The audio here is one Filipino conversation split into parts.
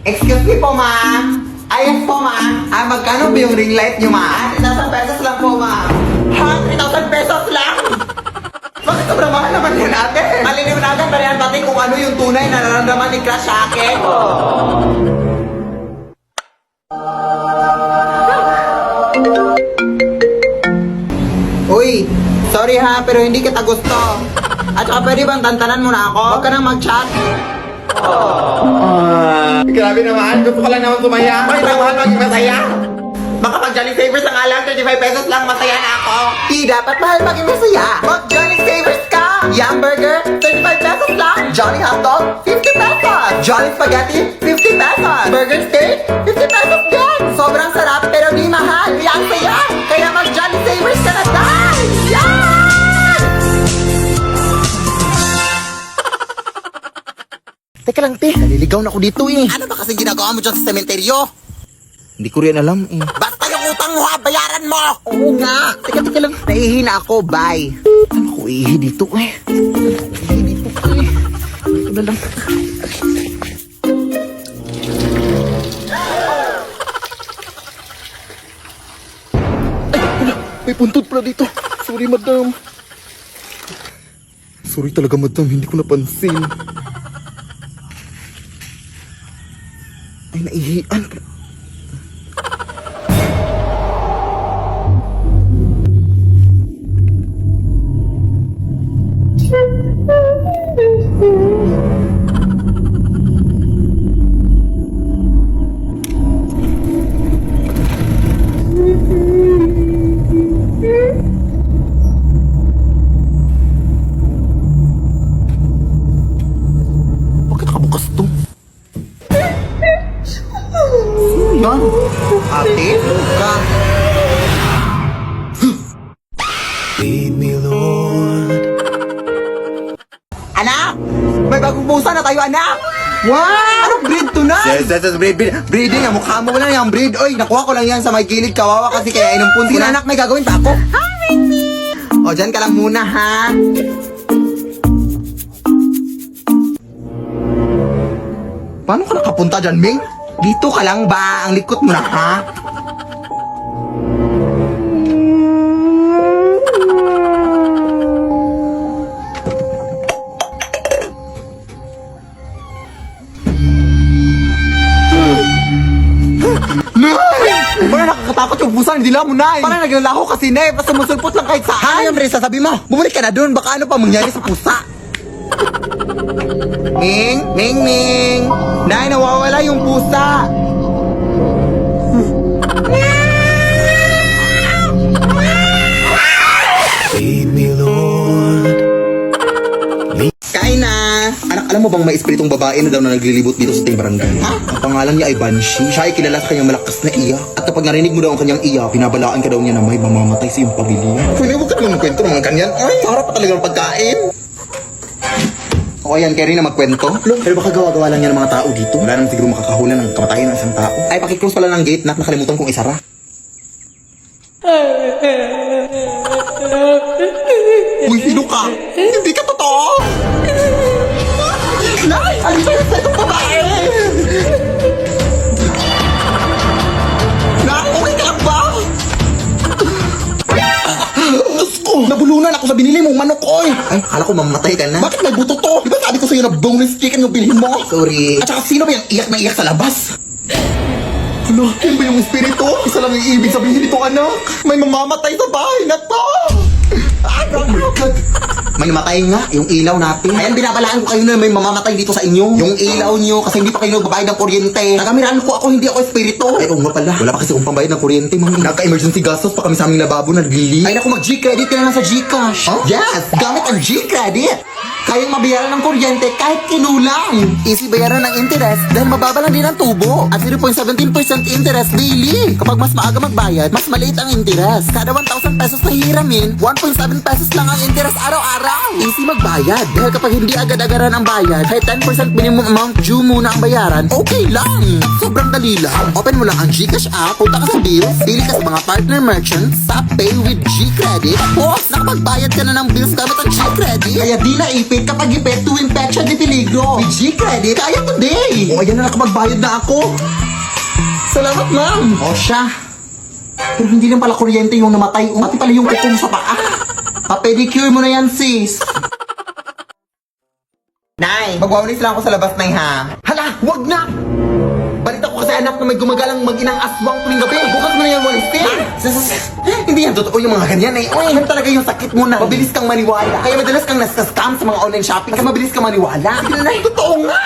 Excuse me po, ma'am. Ayos po, ma'am. Magkano ba yung ring light nyo, ma'am? 3,000 pesos lang po, ma'am. Ha? 3,000 pesos lang? Bakit sobrang mahal naman yun, ate? Maliliwanagan ba yan pati kung ano yung tunay na nararamdaman ni Crush sa akin? Uy, sorry ha, pero hindi kita gusto. At saka pwede bang tantanan mo na ako? Huwag ka nang mag-chat. Grabe naman, gusto ko lang naman sumaya. Bakit ang mahal maging masaya? Baka pag Jolly Savers ang alam, 25 pesos lang, masaya na ako. Di dapat mahal maging masaya. Mag Jolly Savers ka! Yum Burger, 35 pesos lang. Jolly Hotdog, 50 pesos. Jolly Spaghetti, 50 pesos. Burger Steak, 50 pesos din. Sobrang sarap pero di mahal. Kaya ang saya. Kaya mag Jolly Savers ka na tayo! Yeah! Teka lang, te. Naliligaw na ako dito eh. Ano ba kasing ginagawa mo dyan sa sementeryo? Hindi ko rin alam eh. Basta yung utang mo ha, bayaran mo! Oo nga. Teka lang. Nahihina ako, bye. Ano ko ihi dito eh? Ihi dito eh. Ito na lang. Ay, wala. May puntod pala dito. Sorry, madam. Sorry talaga, madam. Hindi ko napansin. Ay, naihian. Bakit nakabukas to? Yan. Ate, ka. Lead me, Lord. Anak! May bagong pusa na tayo, anak! Wow! Anong breed to na? Yes, breeding. Ang mukha mo lang yung breed. Oy, nakuha ko lang yan sa may gilid. Kawawa kasi kaya inumpun. Sige, anak, may gagawin pa ako. Hi, Mimi! O, dyan ka lang muna, ha? Paano ka nakapunta dyan, Ming? Dito ka lang ba? Ang likot mo na, ha? Nay! Parang nakakatakot yung pusa, hindi lang mo, Nay! Parang naglalaho kasi, Nay! Basta sumusulpot lang kahit saan! Ano yung Brisa? Sabi mo, bumalik ka na dun, baka ano pa mangyari sa pusa! Ming! Nay, nawawala yung pusa! Lead me, Lord. Kain na! Anak, alam mo bang may espiritong babae na daw na naglilibot dito sa ating barangay? Ha? Ang pangalan niya ay Banshee. Siya ay kilala sa kanyang malakas na iyak. At kapag narinig mo daw ang kanyang iyak, pinabalaan ka daw niya na may mamamatay sa iyong pamilya. Pwede mo ka naman kwento ng mga ganyan? Ay, sarap pa talaga ng pagkain! O ayan, kaya rin na magkwento. Pero baka gawa-gawa lang yan ng mga tao dito. Wala naman siguro makakahulan ng kamatayan ng isang tao. Ay, pakiklose pala ng gate, nakalimutan kong isara. Uy, sino ka? Hindi ka totoo! Nay! Alis tayo sa itong babae! Nay, okay ka lang ba? Diyos ko! Nabulunan ako sa binili mong manok, oy! Ay, akala ko mamatay ka na. Bakit may buto to? Di ba sabi ko sa'yo na boneless chicken yung bilhin mo? Sorry. At saka sino ba yung iyak na iyak sa labas? Ano? Yun ba yung espiritu? Isa lang yung ibig sabihin nito, anak. May mamamatay sa bahay na to! Oh my God! May namatay nga, yung ilaw natin. Ayan, binabalaan ko kayo na may mamamatay dito sa inyo. Yung ilaw nyo, kasi hindi pa kayo nagbabayad ng kuryente. Nagamiraan ko ako, hindi ako espiritu. Ay, oo nga pala. Wala pa kasi akong pambayad ng kuryente, mami. Nagka-emergency gastos pa kami sa aming lababo na naglili. Ay, naku, mag-G-credit ka na lang sa Gcash. Huh? Yes! Gamit ang G-credit! Kayang mabayaran ng kuryente kahit kinulang. Easy bayaran ng interest dahil mababa lang din ang tubo. At 0.17% interest daily. Kapag mas maaga magbayad, mas maliit ang interest. Kada 1,000 pesos na hiramin, 1.7 pesos lang ang interest araw-araw. Easy magbayad dahil kapag hindi agad-agaran ang bayad, kahit 10% minimum amount due muna ang bayaran, okay lang. Sobrang dali lang. Open mo lang ang Gcash app, punta ka sa bills, pili ka sa mga partner merchants, tap pay with G-Credit. Tapos, nakapagbayad ka na ng bills gamit ang G-Credit. Kaya di na ipit credit kapag ipet tuwing petsa di peligro. With G-Credit, kaya today. O, ayan na nakapagbayad na ako. Salamat, ma'am. O, siya. Pero hindi lang pala kuryente yung namatay. Pati pala yung kuko mo sa paa. Pa-pedicure mo na yan, sis. Nay, magwawalis lang ako sa labas, Nay, ha? Hala, wag na! Balita ko kasi anak na may gumagalang mag-inang aswang tuwing gabi. Bukas mo na yan walisin. Hindi yan totoo yung mga ganyan, eh. Uy, yan talaga yung sakit mo na. Mabilis kang maniwala. Kaya madalas kang nasa-scam sa mga online shopping. Kaya mabilis kang maniwala. Sige na, Nay. Totoo nga!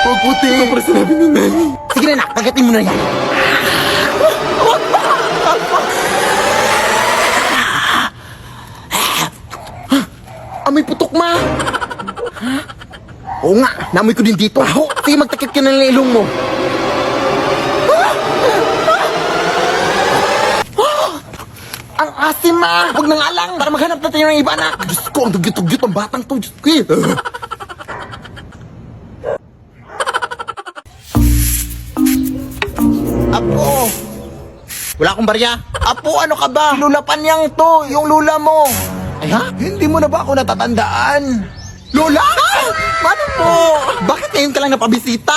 Puputi! Ito pala sinabi ni Nay. Sige na, nak. Kagatin mo na yan. Amoy putok, ma! Oo nga, naamoy ko din dito. Sige, magtakip ka na ng ilong mo. Ang asim, ma! Huwag na nga lang, para maghanap natin ng iba, anak. Diyos ko, ang dugyot-dugyot ang batang to. Diyos ko, Apo! Wala akong barya. Apo, ano ka ba? Lula Panyang to, yung lula mo. Ay, ha? Hindi mo na ba ako natatandaan? Lola! Mano po? Bakit ngayon ka lang napabisita?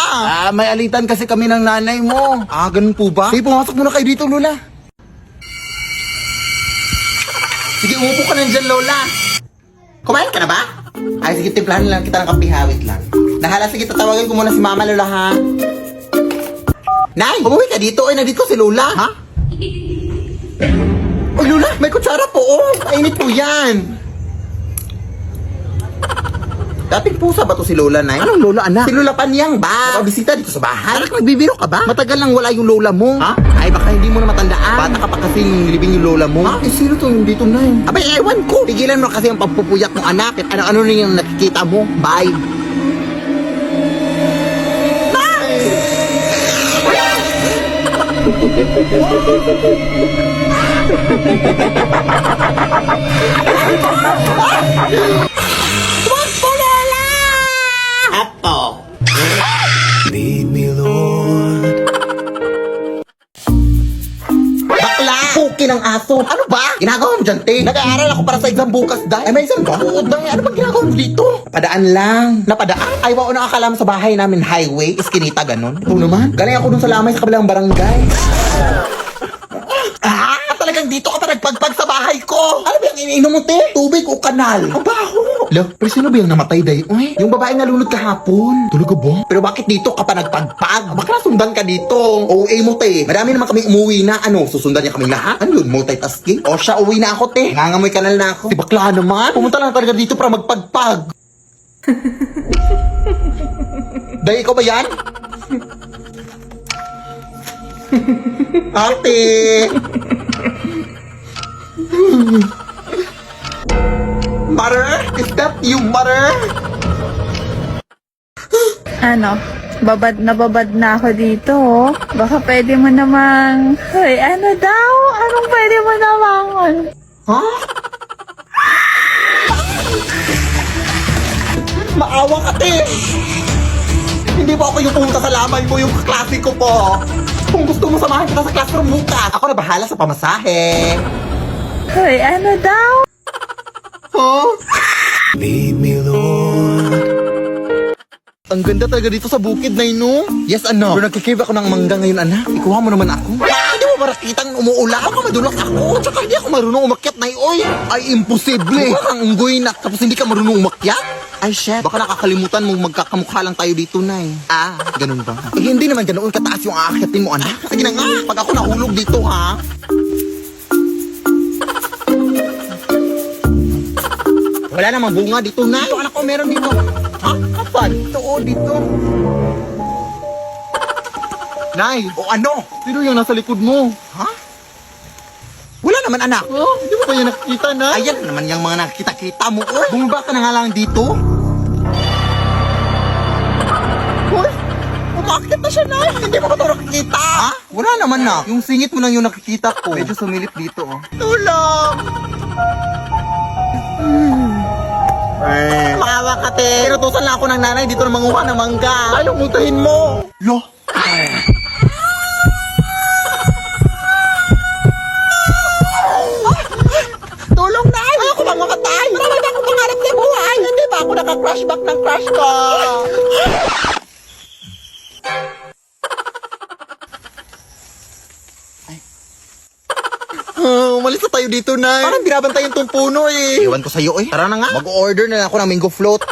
May alitan kasi kami ng nanay mo. Ganun po ba? Sige, pumasok muna kayo dito, Lola. Sige, umupo ka na dyan, Lola. Kumain ka na ba? Ay, sige, timplahan lang kita ng kapihawit lang. Nahala, sige, tatawagan ko muna si Mama, Lola, ha? Nay, umuwi ka dito. Ay, nandito si Lola. Ha? Oy, Lola, may kutsara po, oh. Mainit po yan. Dating pusa ba to si Lola, Nay? Anong Lola, anak? Si Lola Panyang ba? Napabisita dito sa bahay? Anak, nagbibiro ka ba? Matagal lang wala yung Lola mo. Ha? Ay, baka hindi mo na matandaan. Bata ka pa kasi nilibing yung Lola mo. Ha? Eh, sino to yung dito, Nay? Abay, ewan ko. Tigilan mo kasi ang pagpupuyak ng anak. At ano-ano na yung nakikita mo. Bye. Apo! Lead me, Lord. Bakla! Puki ng aso! Ano ba? Ginagawa mo dyan, te? Nag-aaral ako para sa exam bukas, Day. Ay, may exam ba? Oo, Day. Ano bang ginagawa mo dito? Napadaan lang. Napadaan? Ay, wao na akala mo sa bahay namin highway, iskinita, ganun. Ito naman. Galing ako dun sa lamay sa kabilang barangay. Talagang dito ka pa nagpagpag sa bahay ko. Ano ba yung iniinom mo, te? Tubig o kanal? Ang baho. Lo, pero sino ba yung namatay, Day? Uy, yung babae nalunod kahapon. Tulog ka ba? Pero bakit dito ka pa nagpagpag? Baka nasundan ka dito. OA mo, te. Marami naman kami umuwi na. Ano, susundan niya kaming lahat? Ano yun, multitasking? O siya, uwi na ako, te. Nangangamoy kanal na ako. Si bakla naman. Pumunta lang talaga dito para magpagpag. Day, ikaw ba yan? Ate! Mother? Is that you, mother? Ano? Babad na ako dito, oh. Baka pwede mo namang... Hoy, ano daw? Anong pwede mo namang... Ha? Maawa ka, te! Hindi po ako yung pumunta sa lamay mo, yung klasiko po. Kung gusto mo samahan kita sa classroom bukas, ako na bahala sa pamasahe. Hoy, ano daw? Huh? Lead me, Lord. Ang ganda talaga dito sa bukid, Nay, no? Yes, ano? Pero nagkikrib ako ng mangga ngayon, anak. Ikuha mo naman ako. Hindi mo marakitang umuulan. Baka madulak ako. Tsaka hindi ako marunong umakyat, Nay, oy. Ay, imposible. Baka kang unggoy na, tapos hindi ka marunong umakyat? Ay, shit. Baka nakakalimutan mong magkakamukha lang tayo dito, Nay. Ganun ba? Eh, hindi naman ganoon kataas yung aakyatin mo, anak. Sige na nga, pag ako nahulog dito, ha? Wala namang bunga dito, Nay. Ito, anak ko, meron dito. Ha? Kapan? Ito, dito. Nay, ano? Sino yung nasa likod mo? Ha? Wala naman, anak. Oh, hindi mo ba yan nakikita, Nay? Ayan naman yung mga nakikita-kita mo, oy. Bumaba ka na nga lang dito. Hoy, umakit na siya, Nay. Hindi mo ko ito nakikita. Ha? Wala naman, na. Yung singit mo lang yung nakikita ko. Medyo sumilip dito, oh. Tulong! Maawa ka, te. Pinutusan lang ako ng nanay dito na manguha ng mangga. Ayaw mutahin mo. Lo. Tulong na! Ayoko bang mamatay? Marami na akong pangarap sa buhay. Hindi ba ako naka-crush back ng crush ko? Umalis na tayo dito, Nay. Parang binabantayan tong puno eh. Iwan ko sa'yo eh. Tara na nga. Mag-order na lang ako ng mango float.